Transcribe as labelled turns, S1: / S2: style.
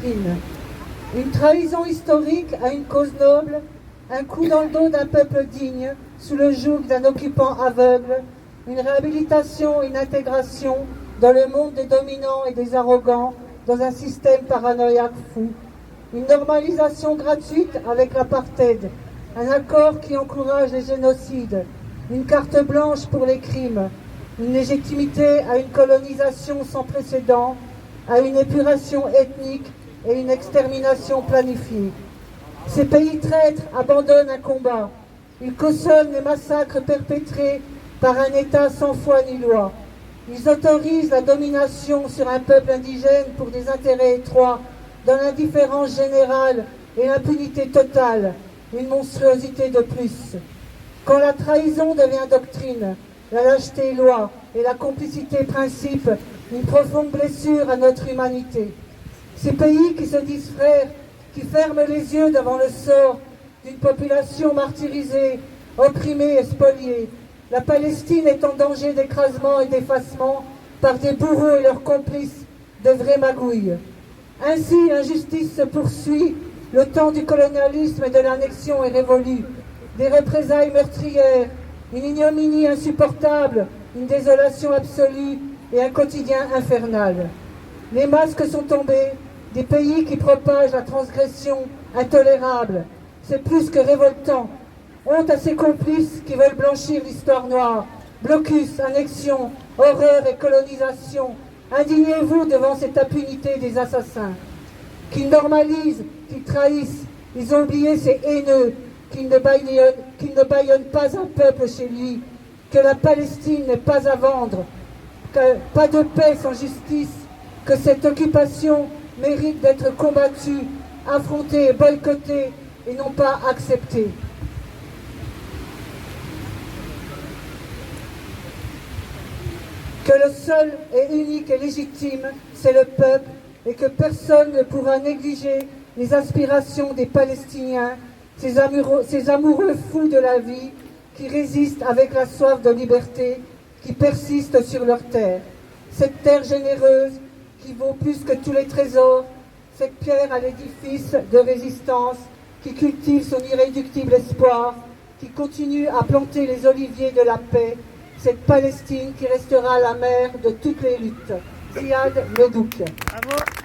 S1: Une trahison historique à une cause noble, un coup dans le dos d'un peuple digne, sous le joug d'un occupant aveugle, une réhabilitation, une intégration dans le monde des dominants et des arrogants, dans un système paranoïaque fou, une normalisation gratuite avec l'apartheid, un accord qui encourage les génocides, une carte blanche pour les crimes, une légitimité à une colonisation sans précédent, à une épuration ethnique et une extermination planifiée. Ces pays traîtres abandonnent un combat. Ils cautionnent les massacres perpétrés par un État sans foi ni loi. Ils autorisent la domination sur un peuple indigène pour des intérêts étroits, dans l'indifférence générale et l'impunité totale, une monstruosité de plus. Quand la trahison devient doctrine, la lâcheté loi et la complicité principe, une profonde blessure à notre humanité. Ces pays qui se disent frères, qui ferment les yeux devant le sort d'une population martyrisée, opprimée et spoliée. La Palestine est en danger d'écrasement et d'effacement par des bourreaux et leurs complices de vraies magouilles. Ainsi, l'injustice se poursuit, le temps du colonialisme et de l'annexion est révolu. Des représailles meurtrières, une ignominie insupportable, une désolation absolue et un quotidien infernal. Les masques sont tombés, des pays qui propagent la transgression intolérable. C'est plus que révoltant. Honte à ces complices qui veulent blanchir l'histoire noire. Blocus, annexion, horreur et colonisation. Indignez-vous devant cette impunité des assassins. Qu'ils normalisent, qu'ils trahissent. Ils ont oublié ces haineux, qu'ils ne bâillonnent pas un peuple chez lui. Que la Palestine n'est pas à vendre. Que pas de paix sans justice. Que cette occupation mérite d'être combattue, affrontée et boycottée et non pas acceptée. Que le seul et unique et légitime, c'est le peuple et que personne ne pourra négliger les aspirations des Palestiniens, ces amoureux fous de la vie qui résistent avec la soif de liberté, qui persistent sur leur terre. Cette terre généreuse qui vaut plus que tous les trésors, cette pierre à l'édifice de résistance qui cultive son irréductible espoir, qui continue à planter les oliviers de la paix, cette Palestine qui restera la mère de toutes les luttes. Ziad Medouk. Bravo.